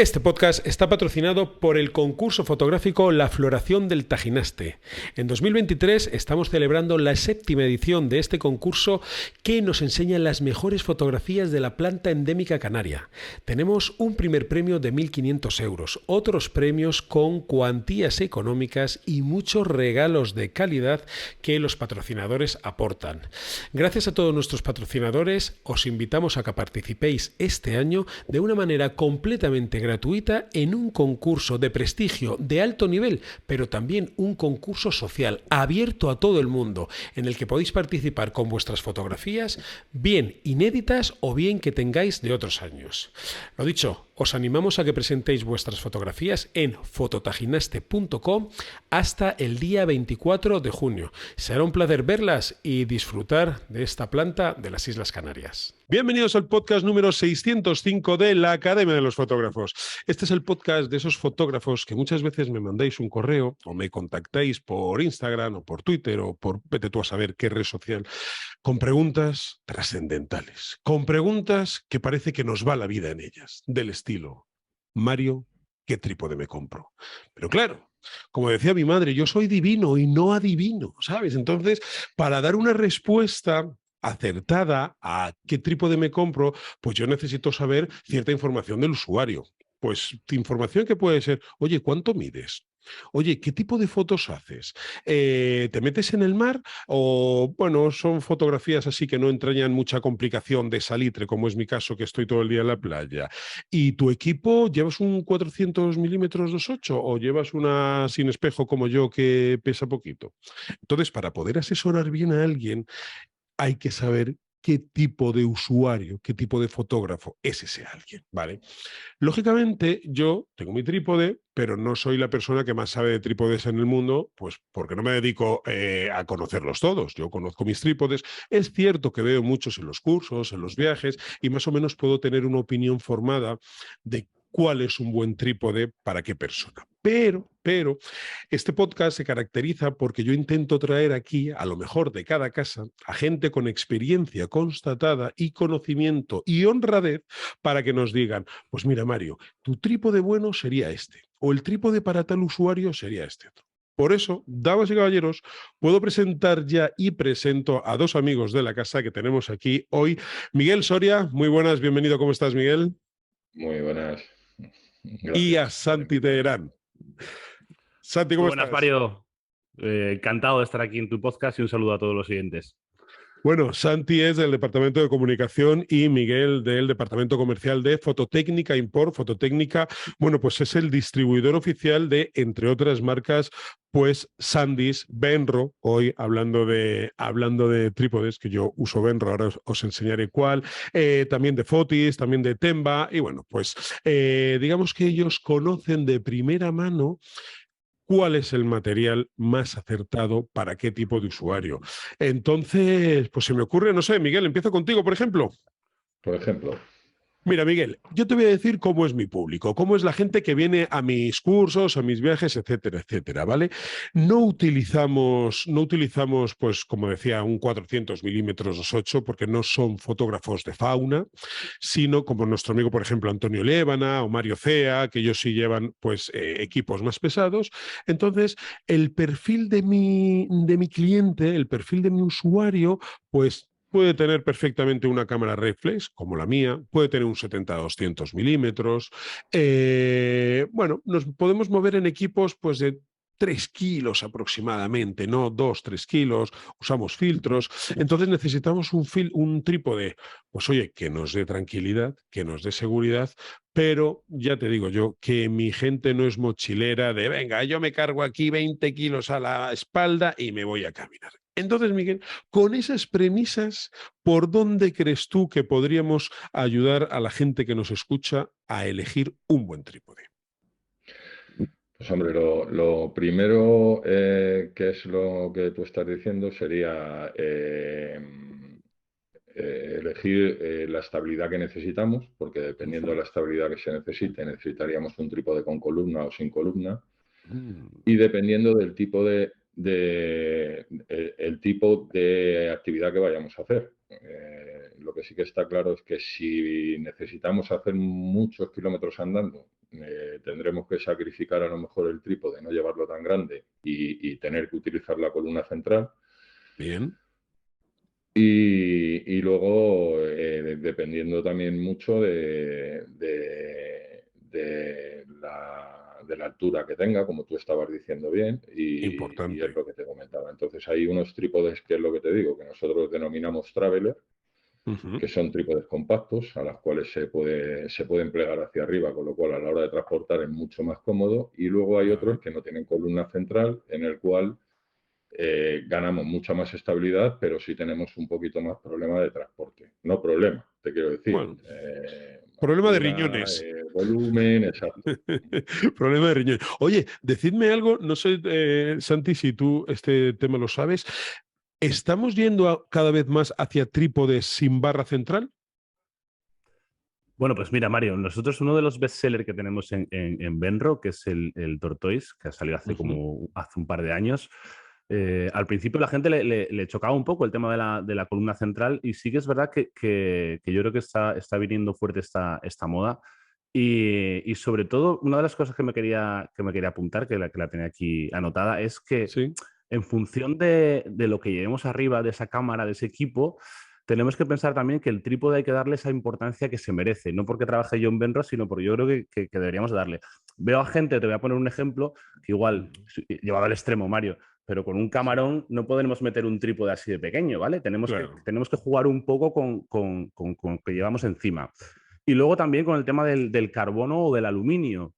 Este podcast está patrocinado por el concurso fotográfico La Floración del Tajinaste. En 2023 estamos celebrando la 7ª edición de este concurso que nos enseña las mejores fotografías de la planta endémica canaria. Tenemos un primer premio de 1.500 euros, otros premios con cuantías económicas y muchos regalos de calidad que los patrocinadores aportan. Gracias a todos nuestros patrocinadores, os invitamos a que participéis este año de una manera completamente gratuita en un concurso de prestigio de alto nivel, pero también un concurso social abierto a todo el mundo, en el que podéis participar con vuestras fotografías, bien inéditas o bien que tengáis de otros años. Lo dicho, os animamos a que presentéis vuestras fotografías en fototajinaste.com hasta el día 24 de junio. Será un placer verlas y disfrutar de esta planta de las Islas Canarias. Bienvenidos al podcast número 605 de la Academia de los Fotógrafos. Este es el podcast de esos fotógrafos que muchas veces me mandáis un correo o me contactáis por Instagram o por Twitter o por vete tú a saber qué red social, con preguntas trascendentales, con preguntas que parece que nos va la vida en ellas, del estilo: Mario, ¿qué trípode me compro? Pero claro, como decía mi madre, yo soy divino y no adivino, ¿sabes? Entonces, para dar una respuesta acertada a qué trípode me compro, pues yo necesito saber cierta información del usuario. Pues información que puede ser: oye, ¿cuánto mides? Oye, ¿qué tipo de fotos haces? ¿Te metes en el mar? O, bueno, son fotografías así que no entrañan mucha complicación de salitre, como es mi caso, que estoy todo el día en la playa. ¿Y tu equipo llevas un 400 milímetros 2.8 o llevas una sin espejo como yo que pesa poquito? Entonces, para poder asesorar bien a alguien, hay que saber qué tipo de usuario, qué tipo de fotógrafo es ese alguien, ¿vale? Lógicamente, yo tengo mi trípode, pero no soy la persona que más sabe de trípodes en el mundo, pues porque no me dedico a conocerlos todos. Yo conozco mis trípodes. Es cierto que veo muchos en los cursos, en los viajes, y más o menos puedo tener una opinión formada de cuál es un buen trípode para qué persona. Pero, este podcast se caracteriza porque yo intento traer aquí, a lo mejor de cada casa, a gente con experiencia constatada y conocimiento y honradez para que nos digan: pues mira, Mario, tu trípode bueno sería este, o el trípode para tal usuario sería este otro. Por eso, damas y caballeros, puedo presentar ya y presento a dos amigos de la casa que tenemos aquí hoy. Miguel Soria, muy buenas, bienvenido, ¿cómo estás, Miguel? Muy buenas, Y a gracias por Santi invitarme. Teherán. Santi, Muy ¿cómo buenas, estás? Mario. Encantado de estar aquí en tu podcast y un saludo a todos los siguientes. Bueno, Santi es del Departamento de Comunicación y Miguel del Departamento Comercial de Fototécnica Import. Fototécnica, bueno, pues es el distribuidor oficial de, entre otras marcas, pues Sandys, Benro, hoy hablando de trípodes, que yo uso Benro, ahora os enseñaré cuál, también de Fotis, también de Temba, y bueno, pues digamos que ellos conocen de primera mano cuál es el material más acertado para qué tipo de usuario. Entonces, pues se me ocurre, no sé, Miguel, empiezo contigo, por ejemplo. Por ejemplo, Mira, Miguel, yo te voy a decir cómo es mi público, cómo es la gente que viene a mis cursos, a mis viajes, etcétera, etcétera, ¿vale? No utilizamos, pues, como decía, un 400 milímetros 2.8 porque no son fotógrafos de fauna, sino como nuestro amigo, por ejemplo, Antonio Lévana o Mario Cea, que ellos sí llevan, pues, equipos más pesados. Entonces, el perfil de mi cliente, el perfil de mi usuario, pues puede tener perfectamente una cámara reflex, como la mía, puede tener un 70-200 milímetros. Bueno, nos podemos mover en equipos pues de 3 kilos aproximadamente, ¿no? 2-3 kilos, usamos filtros. Entonces necesitamos un trípode, pues oye, que nos dé tranquilidad, que nos dé seguridad, pero ya te digo yo que mi gente no es mochilera de venga, yo me cargo aquí 20 kilos a la espalda y me voy a caminar. Entonces, Miguel, con esas premisas, ¿por dónde crees tú que podríamos ayudar a la gente que nos escucha a elegir un buen trípode? pues hombre, lo primero que es lo que tú estás diciendo sería elegir la estabilidad que necesitamos, porque dependiendo de la estabilidad que se necesite, necesitaríamos un trípode con columna o sin columna, Mm. y dependiendo del tipo de el tipo de actividad que vayamos a hacer. Lo que sí que está claro es que si necesitamos hacer muchos kilómetros andando, tendremos que sacrificar a lo mejor el trípode, no llevarlo tan grande y tener que utilizar la columna central. Bien. Y luego, dependiendo también mucho de la altura que tenga, como tú estabas diciendo bien, y es Importante. lo que te comentaba. Entonces, hay unos trípodes, que es lo que te digo, que nosotros denominamos Traveler, Ujú. que son trípodes compactos, a las cuales se pueden plegar hacia arriba, con lo cual a la hora de transportar es mucho más cómodo. Y luego hay otros Vale. que no tienen columna central, en el cual ganamos mucha más estabilidad, pero sí tenemos un poquito más problema de transporte. No problema, te quiero decir. Bueno, problema de Altura, riñones. volumen, exacto. Problema de riñones. Oye, decidme algo, no sé, Santi, si tú este tema lo sabes. ¿Estamos yendo cada vez más hacia trípodes sin barra central? Bueno, pues mira, Mario, nosotros uno de los bestsellers que tenemos en Benro, que es el Tortoise, que ha salido hace Ujú. como hace un par de años, al principio la gente le chocaba un poco el tema de la columna central y sí que es verdad que yo creo que está viniendo fuerte esta moda y sobre todo una de las cosas que me quería apuntar, que la tenía aquí anotada, es que Sí, en función de lo que llevemos arriba, de esa cámara, de ese equipo, tenemos que pensar también que el trípode hay que darle esa importancia que se merece, no porque trabaje yo en Benro, sino porque yo creo que deberíamos darle. Veo a gente, te voy a poner un ejemplo, que igual, llevado al extremo, Mario, pero con un sí, camarón no podemos meter un trípode así de pequeño, ¿vale? Tenemos que, claro. tenemos que jugar un poco con lo que llevamos encima. Y luego también con el tema del carbono o del aluminio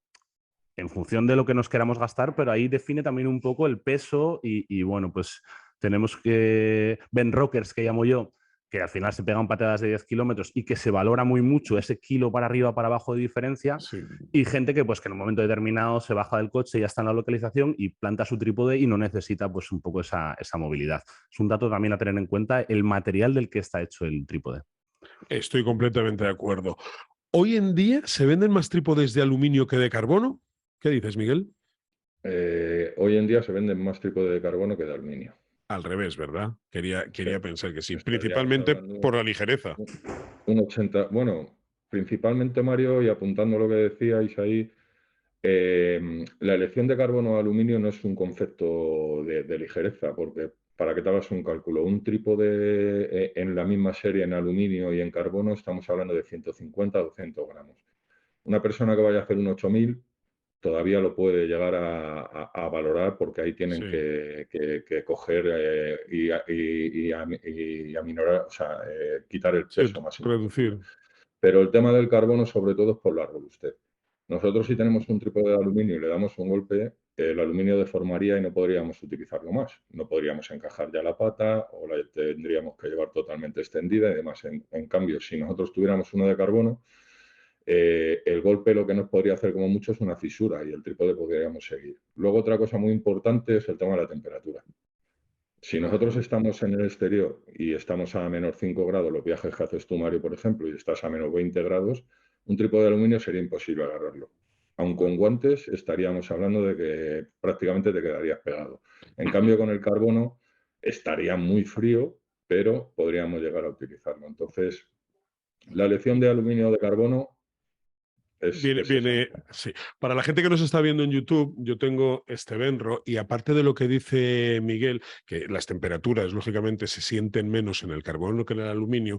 en función de lo que nos queramos gastar, pero ahí define también un poco el peso y bueno, pues tenemos que Ben Rockers, que llamo yo, que al final se pegan patadas de 10 kilómetros y que se valora muy mucho ese kilo para arriba, para abajo de diferencia, Sí. y gente que pues que en un momento determinado se baja del coche, ya está en la localización y planta su trípode y no necesita pues un poco esa movilidad. Es un dato también a tener en cuenta el material del que está hecho el trípode. Estoy completamente de acuerdo. Hoy en día se venden más trípodes de aluminio que de carbono. ¿Qué dices, Miguel? Hoy en día se venden más trípode de carbono que de aluminio. Al revés, ¿verdad? Sí. Quería pensar que sí, Estaríamos principalmente hablando por la ligereza. un 80, bueno, principalmente Mario, y apuntando lo que decíais ahí, la elección de carbono o aluminio no es un concepto de ligereza, porque para que te hagas un cálculo, un trípode en la misma serie en aluminio y en carbono estamos hablando de 150 a 200 gramos. Una persona que vaya a hacer un 8000 todavía lo puede llegar a valorar, porque ahí tienen Sí, que coger y aminorar, o sea, quitar el sí, peso más importante. reducir. Pero el tema del carbono, sobre todo, es por la robustez. Nosotros, si tenemos un trípode de aluminio y le damos un golpe, el aluminio deformaría y no podríamos utilizarlo más. No podríamos encajar ya la pata, o la tendríamos que llevar totalmente extendida y demás. En cambio, si nosotros tuviéramos uno de carbono, el golpe lo que nos podría hacer como mucho es una fisura y el trípode podríamos seguir. Luego, otra cosa muy importante es el tema de la temperatura. Si nosotros Ujú. estamos en el exterior y estamos a -5 grados, los viajes que haces tú, Mario, por ejemplo, y estás a -20 grados, un trípode de aluminio sería imposible agarrarlo. Aun con Vale. guantes estaríamos hablando de que prácticamente te quedarías pegado. En cambio, con el carbono estaría muy frío, pero podríamos llegar a utilizarlo. Entonces, la elección de aluminio o de carbono es esencial. Sí. Para la gente que nos está viendo en YouTube, yo tengo este Benro y aparte de lo que dice Miguel, que las temperaturas lógicamente se sienten menos en el carbono que en el aluminio,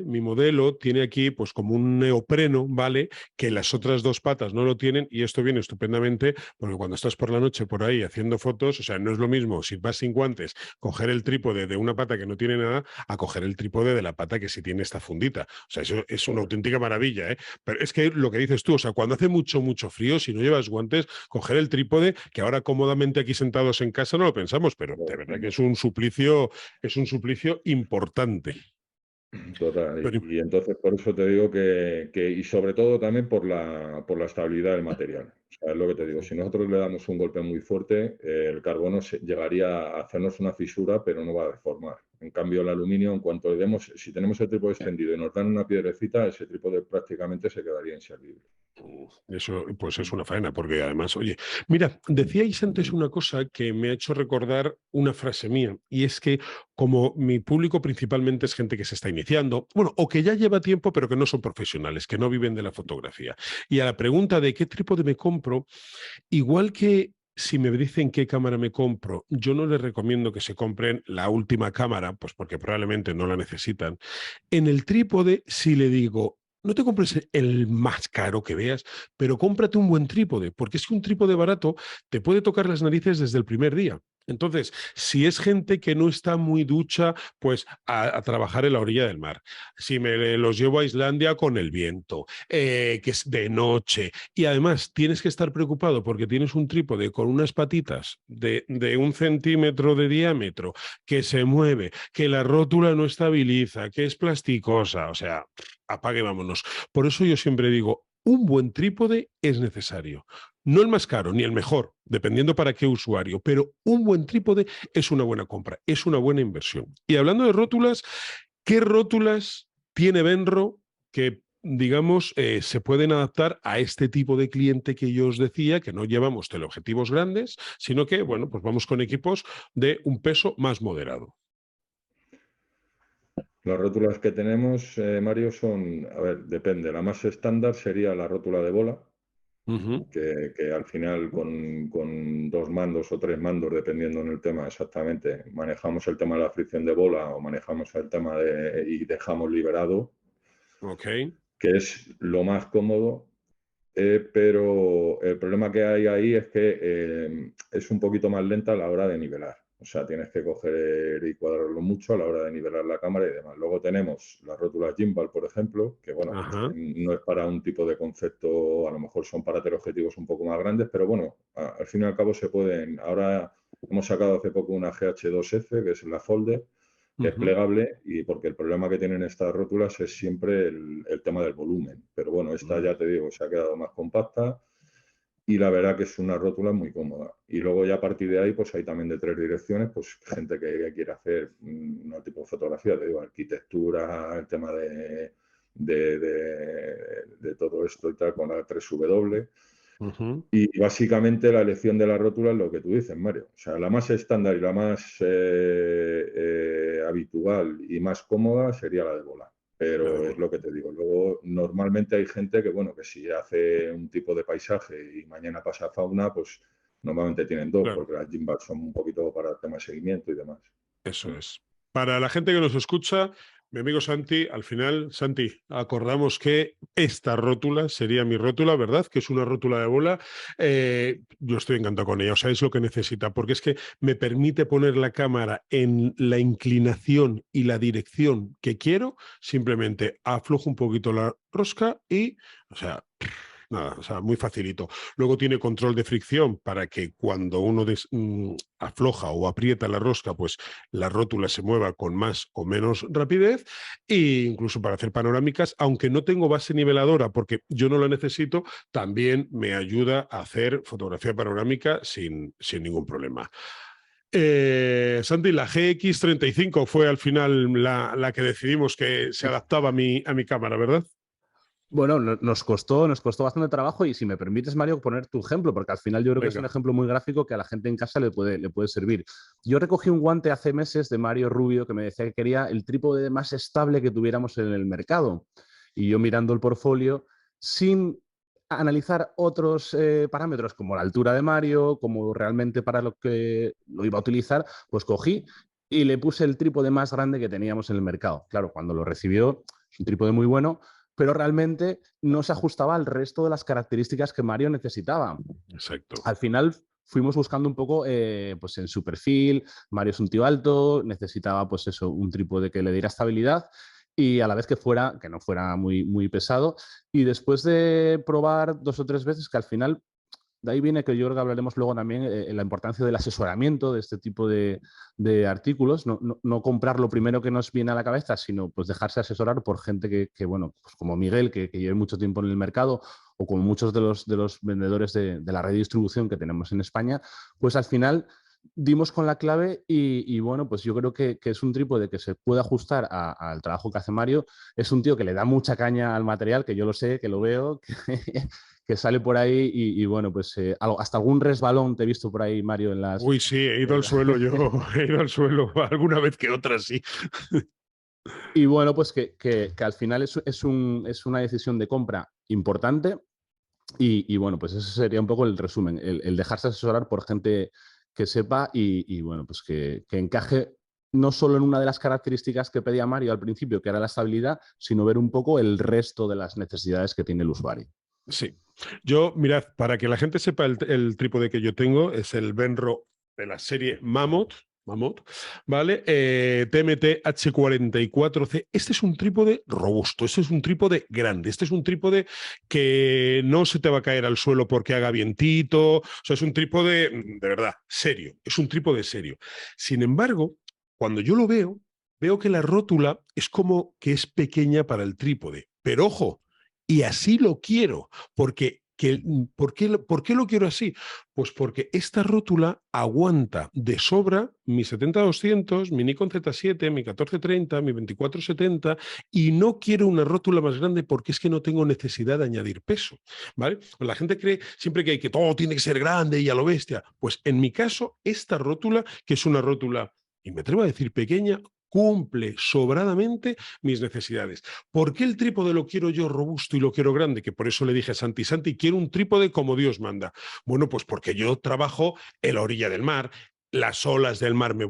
mi modelo, tiene aquí pues como un neopreno, ¿vale? Que las otras dos patas no lo tienen y esto viene estupendamente porque cuando estás por la noche por ahí haciendo fotos, o sea, no es lo mismo si vas sin guantes, coger el trípode de una pata que no tiene nada, a coger el trípode de la pata que sí tiene esta fundita. O sea, eso es una Correcto. auténtica maravilla, ¿eh? Pero es que lo que dices tú, o sea, cuando hace mucho, mucho frío, si no llevas guantes, coger el trípode, que ahora cómodamente aquí sentados en casa no lo pensamos, pero de verdad que es un suplicio importante. Total, Pero, y entonces por eso te digo y sobre todo también por la estabilidad del material. O sea, es lo que te digo, si nosotros le damos un golpe muy fuerte, el carbono llegaría a hacernos una fisura, pero no va a deformar. En cambio, el aluminio, en cuanto le demos, si tenemos el trípode extendido y nos dan una piedrecita, ese trípode prácticamente se quedaría inservible. Eso, pues es una faena, porque además, oye, mira, decíais antes una cosa que me ha hecho recordar una frase mía, y es que como mi público principalmente es gente que se está iniciando, bueno, o que ya lleva tiempo, pero que no son profesionales, que no viven de la fotografía. Y a la pregunta de qué trípode me compro, igual que si me dicen qué cámara me compro, yo no les recomiendo que se compren la última cámara, pues porque probablemente no la necesitan. En el trípode, si le digo, no te compres el más caro que veas, pero cómprate un buen trípode, porque es que un trípode barato te puede tocar las narices desde el primer día. Entonces, si es gente que no está muy ducha, pues a trabajar en la orilla del mar. Si me los llevo a Islandia con el viento, que es de noche, y además tienes que estar preocupado porque tienes un trípode con unas patitas de 1 centímetro de diámetro, que se mueve, que la rótula no estabiliza, que es plasticosa, o sea, apague, vámonos. Por eso yo siempre digo, un buen trípode es necesario. No el más caro ni el mejor, dependiendo para qué usuario, pero un buen trípode es una buena compra, es una buena inversión. Y hablando de rótulas, ¿qué rótulas tiene Benro que, digamos, se pueden adaptar a este tipo de cliente que yo os decía, que no llevamos teleobjetivos grandes, sino que, bueno, pues vamos con equipos de un peso más moderado? Las rótulas que tenemos, Mario, son, a ver, depende. La más estándar sería la rótula de bola, que al final con 2 mandos o 3 mandos, dependiendo en el tema exactamente, manejamos el tema de la fricción de bola o manejamos el tema y dejamos liberado, Ok. que es lo más cómodo. Pero el problema que hay ahí es que es un poquito más lenta a la hora de nivelar. O sea, tienes que coger y cuadrarlo mucho a la hora de nivelar la cámara y demás. Luego tenemos las rótulas gimbal, por ejemplo, que bueno, Ajá. no es para un tipo de concepto, a lo mejor son para teleobjetivos un poco más grandes, pero bueno, al fin y al cabo se pueden. Ahora hemos sacado hace poco una GH2F, que es la Folder, que es plegable, y porque el problema que tienen estas rótulas es siempre el tema del volumen. Pero bueno, esta ya te digo, se ha quedado más compacta y la verdad que es una rótula muy cómoda. Y luego ya a partir de ahí, pues hay también de 3 direcciones, pues gente que quiere hacer un tipo de fotografía, te digo, arquitectura, el tema de todo esto y tal, con la 3W. Y básicamente la elección de la rótula es lo que tú dices, Mario. O sea, la más estándar y la más habitual y más cómoda sería la de bola. Pero es lo que te digo. Luego, normalmente hay gente que, bueno, que si hace un tipo de paisaje y mañana pasa fauna, pues normalmente tienen 2, Claro. porque las gimbals son un poquito para el tema de seguimiento y demás. Eso es. Para la gente que nos escucha, mi amigo Santi, al final, Santi, acordamos que esta rótula sería mi rótula, ¿verdad? Que es una rótula de bola. Yo estoy encantado con ella, o sea, es lo que necesita, porque es que me permite poner la cámara en la inclinación y la dirección que quiero, simplemente aflojo un poquito la rosca y, o sea, nada, o sea, muy facilito. Luego tiene control de fricción para que cuando uno afloja o aprieta la rosca, pues la rótula se mueva con más o menos rapidez, e incluso para hacer panorámicas, aunque no tengo base niveladora porque yo no la necesito, también me ayuda a hacer fotografía panorámica sin ningún problema. Santi, la GX35 fue al final la que decidimos que se adaptaba a mi cámara, ¿verdad? Bueno, nos costó bastante trabajo y si me permites, Mario, poner tu ejemplo, porque al final yo creo que es un Venga. ejemplo muy gráfico que a la gente en casa le puede servir. Yo recogí un guante hace meses de Mario Rubio que me decía que quería el trípode más estable que tuviéramos en el mercado. Y yo mirando el portfolio, sin analizar otros parámetros como la altura de Mario, como realmente para lo que lo iba a utilizar, pues cogí y le puse el trípode más grande que teníamos en el mercado. Claro, cuando lo recibió, es un trípode muy bueno, pero realmente no se ajustaba al resto de las características que Mario necesitaba. Exacto. Al final fuimos buscando un poco pues en su perfil. Mario es un tío alto, necesitaba pues eso, un trípode que le diera estabilidad y a la vez que no fuera muy pesado. Y después de probar 2 o 3 veces, que al final de ahí viene que yo creo que hablaremos luego también la importancia del asesoramiento de este tipo de artículos, no comprar lo primero que nos viene a la cabeza, sino pues dejarse asesorar por gente que bueno, pues como Miguel, que lleve mucho tiempo en el mercado, o como muchos de los vendedores de la red de distribución que tenemos en España, pues al final dimos con la clave y bueno, pues yo creo que es un trípode que se puede ajustar al trabajo que hace Mario. Es un tío que le da mucha caña al material, que yo lo sé, que lo veo, que sale por ahí y bueno, pues hasta algún resbalón te he visto por ahí, Mario, en las... Uy, sí, he ido al suelo yo, he ido al suelo alguna vez que otra, sí. Y bueno, pues que al final es una decisión de compra importante y bueno, pues ese sería un poco el resumen, el dejarse asesorar por gente que sepa y bueno, pues que encaje no solo en una de las características que pedía Mario al principio, que era la estabilidad, sino ver un poco el resto de las necesidades que tiene el usuario. Sí. Yo, mirad, para que la gente sepa el trípode que yo tengo, es el Benro de la serie Mammoth, ¿vale? TMT H44C. Este es un trípode robusto, este es un trípode grande, este es un trípode que no se te va a caer al suelo porque haga vientito, o sea, es un trípode de verdad, serio, es un trípode serio. Sin embargo, cuando yo lo veo, veo que la rótula es como que es pequeña para el trípode, pero ojo, y así lo quiero, porque ¿por qué lo quiero así? Pues porque esta rótula aguanta de sobra mi 70-200, mi Nikon Z7, mi 14-30, mi 24-70 y no quiero una rótula más grande porque es que no tengo necesidad de añadir peso, ¿vale? La gente cree siempre que todo tiene que ser grande y a lo bestia. Pues en mi caso, esta rótula, que es una rótula, y me atrevo a decir pequeña, cumple sobradamente mis necesidades. ¿Por qué el trípode lo quiero yo robusto y lo quiero grande? Que por eso le dije a Santi, quiero un trípode como Dios manda. Bueno, pues porque yo trabajo en la orilla del mar, las olas del mar me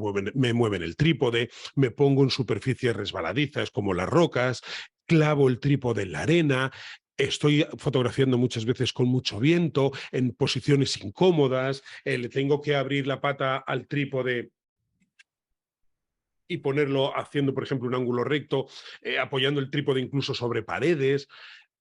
mueven el trípode, me pongo en superficies resbaladizas como las rocas, clavo el trípode en la arena, estoy fotografiando muchas veces con mucho viento, en posiciones incómodas, le tengo que abrir la pata al trípode y ponerlo haciendo, por ejemplo, un ángulo recto, apoyando el trípode incluso sobre paredes.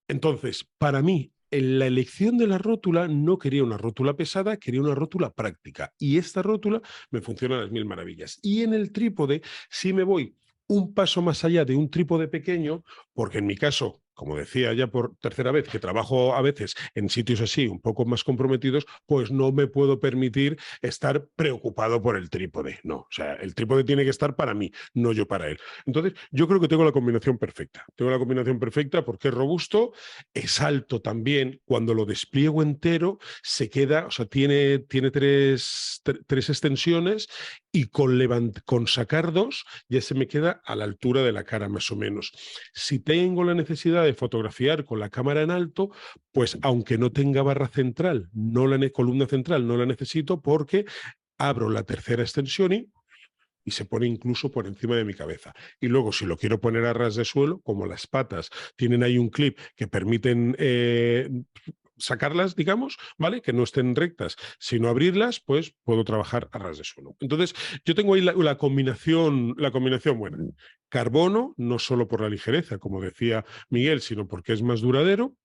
Entonces, para mí, en la elección de la rótula no quería una rótula pesada, quería una rótula práctica. Y esta rótula me funciona a las mil maravillas. Y en el trípode sí me voy un paso más allá de un trípode pequeño, porque en mi caso, como decía ya por tercera vez, que trabajo a veces en sitios así un poco más comprometidos, pues no me puedo permitir estar preocupado por el trípode. No, o sea, el trípode tiene que estar para mí, no yo para él. Entonces, yo creo que tengo la combinación perfecta. Tengo la combinación perfecta porque es robusto, es alto también. Cuando lo despliego entero, se queda, o sea, tiene tres extensiones y con sacar dos ya se me queda a la altura de la cara más o menos. Si tengo la necesidad de fotografiar con la cámara en alto, pues aunque no tenga barra central, columna central, no la necesito porque abro la tercera extensión y se pone incluso por encima de mi cabeza. Y luego, si lo quiero poner a ras de suelo, como las patas tienen ahí un clip que permiten sacarlas, digamos, ¿vale? Que no estén rectas, sino abrirlas, pues puedo trabajar a ras de suelo. Entonces, yo tengo ahí la combinación buena. Carbono, no solo por la ligereza, como decía Miguel, sino porque es más duradero.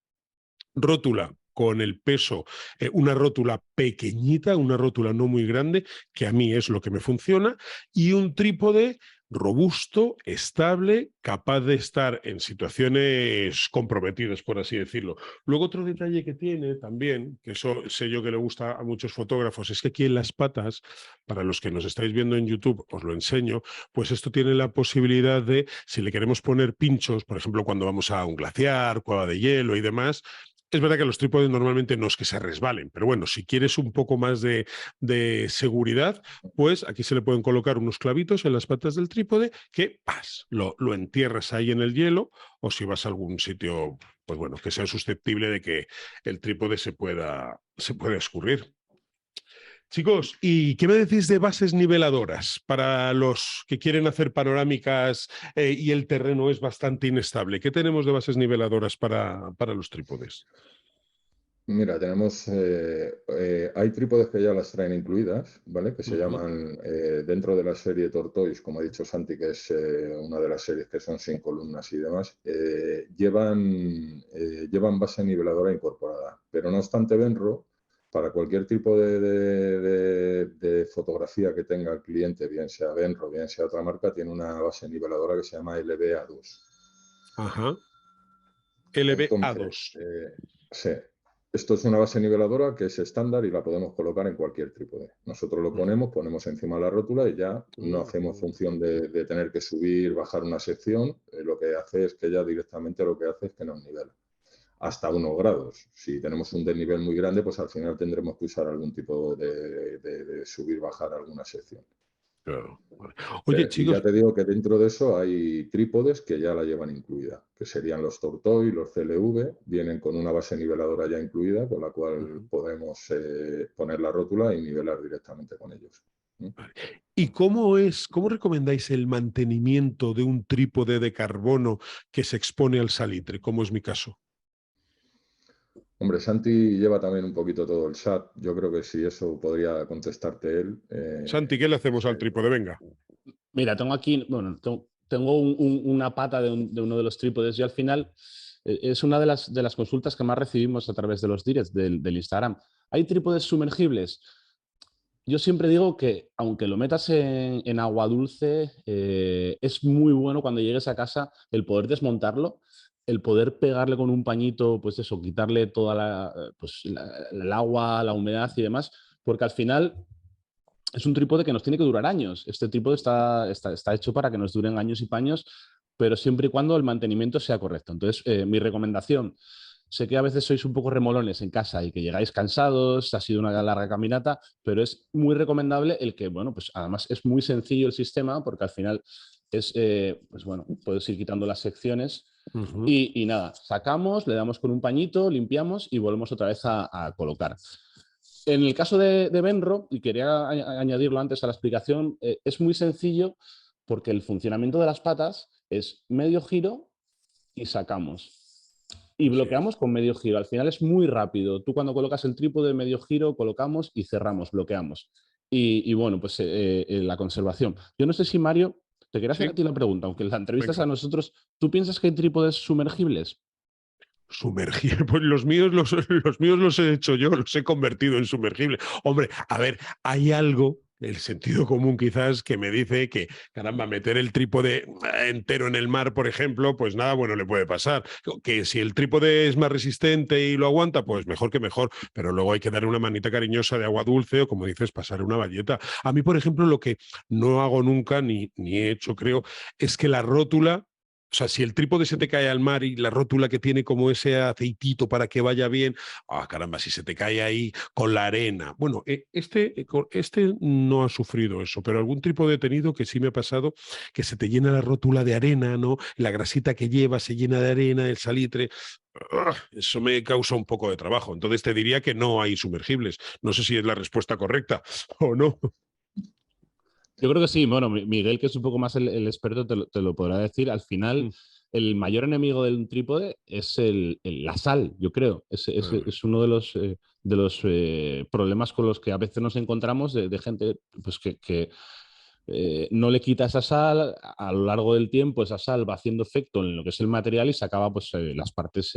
Rótula con el peso, una rótula pequeñita, una rótula no muy grande, que a mí es lo que me funciona, y un trípode robusto, estable, capaz de estar en situaciones comprometidas, por así decirlo. Luego otro detalle que tiene también, que eso sé yo que le gusta a muchos fotógrafos, es que aquí en las patas, para los que nos estáis viendo en YouTube, os lo enseño, pues esto tiene la posibilidad de, si le queremos poner pinchos, por ejemplo, cuando vamos a un glaciar, cueva de hielo y demás, es verdad que los trípodes normalmente no es que se resbalen, pero bueno, si quieres un poco más de seguridad, pues aquí se le pueden colocar unos clavitos en las patas del trípode que ¡pas! Lo entierras ahí en el hielo, o si vas a algún sitio, pues bueno, que sea susceptible de que el trípode se pueda escurrir. Chicos, ¿y qué me decís de bases niveladoras para los que quieren hacer panorámicas y el terreno es bastante inestable? ¿Qué tenemos de bases niveladoras para los trípodes? Mira, hay trípodes que ya las traen incluidas, ¿vale? Que se Ujú. llaman, dentro de la serie Tortoise, como ha dicho Santi, que es una de las series que son sin columnas y demás, llevan base niveladora incorporada. Pero no obstante, Benro, para cualquier tipo de fotografía que tenga el cliente, bien sea Benro, bien sea otra marca, tiene una base niveladora que se llama LBA2. Ajá. LBA2. Entonces, sí. Esto es una base niveladora que es estándar y la podemos colocar en cualquier trípode. Nosotros lo ponemos encima la rótula y ya no hacemos función de tener que subir, bajar una sección. Lo que hace es que ya directamente lo que hace es que nos nivela. Hasta 1 grados. Si tenemos un desnivel muy grande, pues al final tendremos que usar algún tipo de subir, bajar alguna sección. Claro. Vale. Oye, Y ya chicos, te digo que dentro de eso hay trípodes que ya la llevan incluida, que serían los Tortoy, los CLV, vienen con una base niveladora ya incluida, con la cual podemos poner la rótula y nivelar directamente con ellos. ¿y cómo recomendáis el mantenimiento de un trípode de carbono que se expone al salitre, como es mi caso? Hombre, Santi lleva también un poquito todo el SAT. Yo creo que si eso podría contestarte él. Santi, ¿qué le hacemos al trípode? Venga. Mira, tengo aquí, bueno, tengo una pata de uno de los trípodes y al final es una de las consultas que más recibimos a través de los directs del Instagram. ¿Hay trípodes sumergibles? Yo siempre digo que aunque lo metas en agua dulce, es muy bueno cuando llegues a casa el poder desmontarlo, el poder pegarle con un pañito, pues eso, quitarle toda el agua, la humedad y demás, porque al final es un trípode que nos tiene que durar años. Este trípode está hecho para que nos duren años y paños, pero siempre y cuando el mantenimiento sea correcto. Entonces, mi recomendación, sé que a veces sois un poco remolones en casa y que llegáis cansados, ha sido una larga caminata, pero es muy recomendable el que, bueno, pues además es muy sencillo el sistema porque al final es, pues bueno, puedes ir quitando las secciones y nada, sacamos, le damos con un pañito, limpiamos y volvemos otra vez a colocar. En el caso de Benro, y quería añadirlo antes a la explicación, es muy sencillo porque el funcionamiento de las patas es medio giro y sacamos. Y Sí. bloqueamos con medio giro. Al final es muy rápido. Tú cuando colocas el trípode medio giro, colocamos y cerramos, bloqueamos. Y bueno, pues la conservación. Yo no sé si Mario, te quería hacer a Sí, ti la pregunta, aunque la entrevistas venga. a nosotros, ¿tú piensas que hay trípodes sumergibles? Sumergir, pues los míos los he hecho yo, los he convertido en sumergibles. Hombre, a ver, hay algo, el sentido común quizás, que me dice que, caramba, meter el trípode entero en el mar, por ejemplo, pues nada bueno le puede pasar. Que si el trípode es más resistente y lo aguanta, pues mejor que mejor, pero luego hay que darle una manita cariñosa de agua dulce o, como dices, pasar una bayeta. A mí, por ejemplo, lo que no hago nunca, ni he hecho, creo, es que la rótula. O sea, si el trípode se te cae al mar y la rótula que tiene como ese aceitito para que vaya bien, caramba, si se te cae ahí con la arena. Bueno, este no ha sufrido eso, pero algún trípode he tenido que sí me ha pasado que se te llena la rótula de arena, ¿no? La grasita que lleva se llena de arena, el salitre. Eso me causa un poco de trabajo. Entonces te diría que no hay sumergibles. No sé si es la respuesta correcta o no. Yo creo que sí. Bueno, Miguel, que es un poco más el experto, te lo podrá decir. Al final, el mayor enemigo de un trípode es la sal, yo creo. Es uno de los problemas con los que a veces nos encontramos de gente pues, que no le quita esa sal. A lo largo del tiempo esa sal va haciendo efecto en lo que es el material y se acaba, pues las partes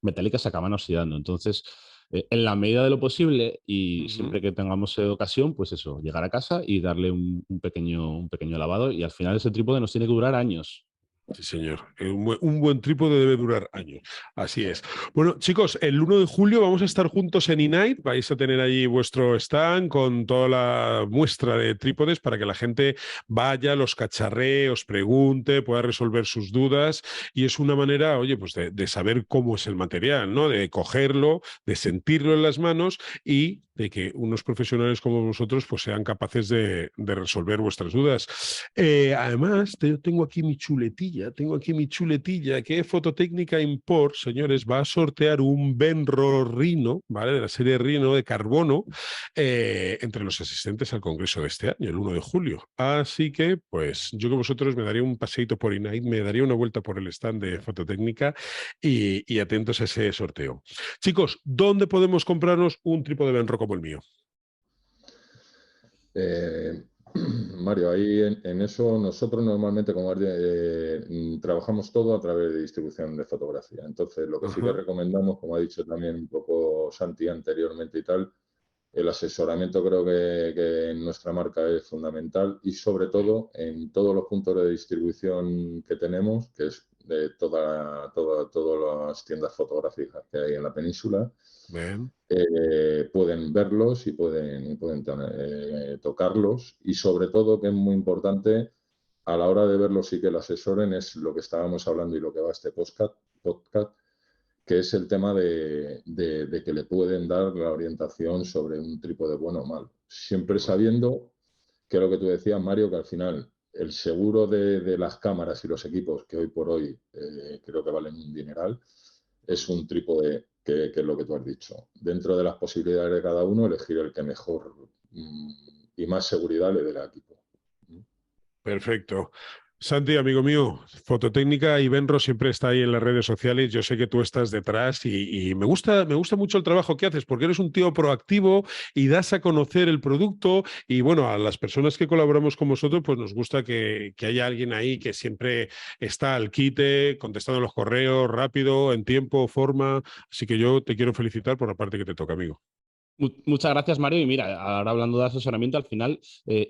metálicas se acaban oxidando. Entonces, en la medida de lo posible y siempre que tengamos ocasión, pues eso, llegar a casa y darle un pequeño lavado y al final ese trípode nos tiene que durar años. Sí, señor. Un buen trípode debe durar años. Así es. Bueno, chicos, el 1 de julio vamos a estar juntos en Inite. Vais a tener allí vuestro stand con toda la muestra de trípodes para que la gente vaya, los cacharree, os pregunte, pueda resolver sus dudas. Y es una manera, oye, pues de saber cómo es el material, ¿no? De cogerlo, de sentirlo en las manos y de que unos profesionales como vosotros pues sean capaces de resolver vuestras dudas. Además, tengo aquí mi chuletilla, que Fototécnica Import, señores, va a sortear un Benro Rhino, ¿vale? De la serie Rhino de carbono, entre los asistentes al congreso de este año, el 1 de julio. Así que, pues, yo que vosotros me daría un paseíto por Inite, me daría una vuelta por el stand de Fototécnica y atentos a ese sorteo. Chicos, ¿dónde podemos comprarnos un trípode Benro como el mío? Mario, ahí en eso nosotros normalmente como trabajamos todo a través de distribución de fotografía. Entonces, lo que sí que recomendamos, como ha dicho también un poco Santi anteriormente y tal, el asesoramiento creo que en nuestra marca es fundamental y sobre todo en todos los puntos de distribución que tenemos, que es de todas las tiendas fotográficas que hay en la península. Bien. Pueden verlos y pueden tocarlos, y sobre todo, que es muy importante, a la hora de verlos y que lo asesoren, es lo que estábamos hablando y lo que va este podcast, que es el tema de que le pueden dar la orientación sobre un trípode bueno o mal. Siempre sabiendo que lo que tú decías, Mario, que al final el seguro de las cámaras y los equipos, que hoy por hoy creo que valen un dineral, es un trípode que es lo que tú has dicho. Dentro de las posibilidades de cada uno, elegir el que mejor y más seguridad le dé al equipo. Perfecto. Santi, amigo mío, Fototécnica y Benro siempre está ahí en las redes sociales. Yo sé que tú estás detrás y me gusta mucho el trabajo que haces, porque eres un tío proactivo y das a conocer el producto. Y bueno, a las personas que colaboramos con vosotros, pues nos gusta que haya alguien ahí que siempre está al quite, contestando los correos rápido, en tiempo, forma. Así que yo te quiero felicitar por la parte que te toca, amigo. Muchas gracias, Mario. Y mira, ahora hablando de asesoramiento, al final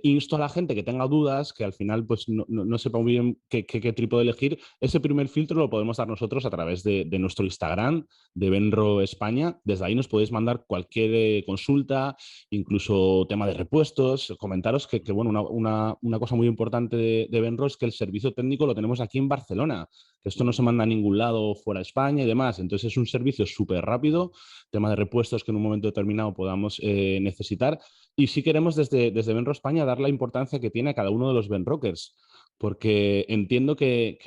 insto a la gente que tenga dudas, que al final pues no sepa muy bien qué trípode elegir. Ese primer filtro lo podemos dar nosotros a través de nuestro Instagram, de Benro España. Desde ahí nos podéis mandar cualquier consulta, incluso tema de repuestos. Comentaros que bueno, una cosa muy importante de Benro es que el servicio técnico lo tenemos aquí en Barcelona, que esto no se manda a ningún lado fuera de España y demás. Entonces es un servicio súper rápido, tema de repuestos que en un momento determinado podamos necesitar. Y sí queremos desde Benro España dar la importancia que tiene a cada uno de los Benrockers, porque entiendo que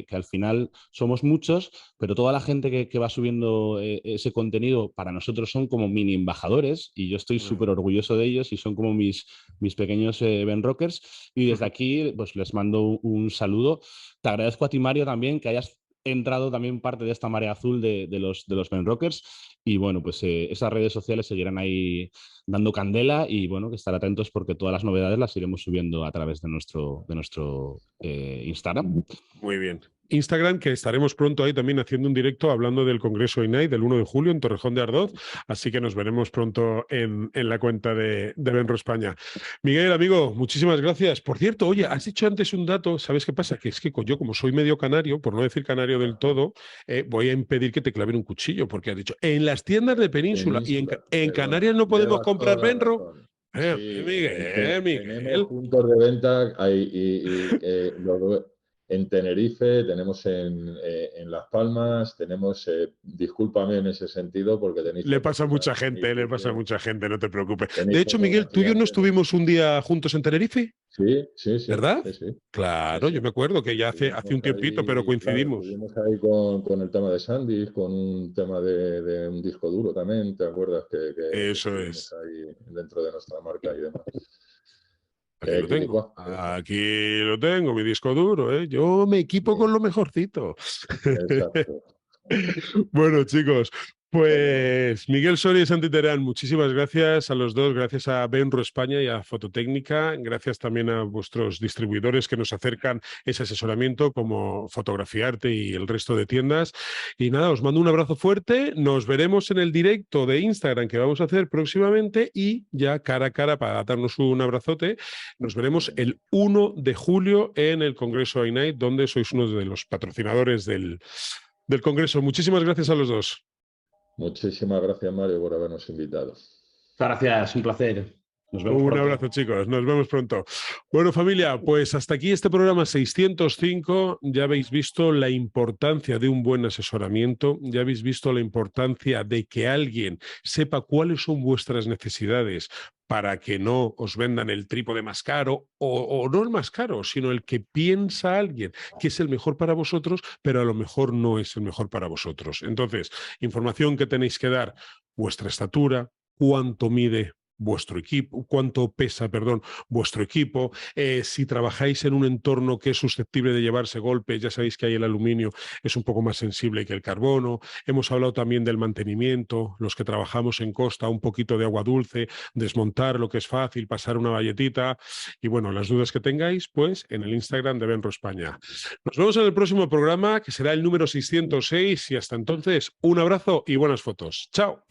al final somos muchos, pero toda la gente que va subiendo ese contenido para nosotros son como mini embajadores, y yo estoy súper orgulloso de ellos y son como mis pequeños Benrockers. Y desde aquí pues les mando un saludo. Te agradezco a ti, Mario, también que hayas entrado también parte de esta marea azul de los Benrockers. Y bueno, pues esas redes sociales seguirán ahí dando candela, y bueno, que estar atentos porque todas las novedades las iremos subiendo a través de nuestro Instagram. Muy bien. Instagram, que estaremos pronto ahí también haciendo un directo hablando del Congreso INAI del 1 de julio en Torrejón de Ardoz, así que nos veremos pronto en la cuenta de Benro España. Miguel, amigo, muchísimas gracias. Por cierto, oye, has dicho antes un dato, ¿sabes qué pasa? Que es que yo, como soy medio canario, por no decir canario del todo, voy a impedir que te claven un cuchillo, porque has dicho, en las tiendas de Península y en Canarias no podemos comprar Benro. Sí, Miguel. Tenemos puntos de venta en Tenerife, tenemos en Las Palmas, tenemos, discúlpame en ese sentido, porque tenéis... Le pasa a mucha gente, no te preocupes. De hecho, Miguel, ¿tú y yo no estuvimos un día juntos en Tenerife? Sí. ¿Verdad? Sí. Claro, sí. Yo me acuerdo que ya hace un tiempito, pero coincidimos. Claro, estuvimos ahí con el tema de Sandy, con un tema de un disco duro también, ¿te acuerdas? Que Eso es. Ahí dentro de nuestra marca y demás. Aquí lo tengo, mi disco duro, ¿eh? Yo me equipo con lo mejorcito. Exacto. Bueno, chicos, pues Miguel Soria y Santi Terán, muchísimas gracias a los dos, gracias a Benro España y a Fototécnica, gracias también a vuestros distribuidores que nos acercan ese asesoramiento como Fotografiarte y el resto de tiendas. Y nada, os mando un abrazo fuerte, nos veremos en el directo de Instagram que vamos a hacer próximamente, y ya cara a cara, para darnos un abrazote, nos veremos el 1 de julio en el Congreso INAI, donde sois uno de los patrocinadores del Congreso. Muchísimas gracias a los dos. Muchísimas gracias, Mario, por habernos invitado. Gracias, un placer. Nos vemos pronto. Un abrazo, chicos. Nos vemos pronto. Bueno, familia, pues hasta aquí este programa 605. Ya habéis visto la importancia de un buen asesoramiento. Ya habéis visto la importancia de que alguien sepa cuáles son vuestras necesidades para que no os vendan el trípode más caro, o no el más caro, sino el que piensa alguien que es el mejor para vosotros, pero a lo mejor no es el mejor para vosotros. Entonces, información que tenéis que dar: vuestra estatura, cuánto mide vuestro equipo, cuánto pesa, vuestro equipo, si trabajáis en un entorno que es susceptible de llevarse golpes, ya sabéis que ahí el aluminio es un poco más sensible que el carbono. Hemos hablado también del mantenimiento, los que trabajamos en costa, un poquito de agua dulce, desmontar lo que es fácil, pasar una valletita, y bueno, las dudas que tengáis, pues en el Instagram de Benro España. Nos vemos en el próximo programa, que será el número 606, y hasta entonces, un abrazo y buenas fotos. ¡Chao!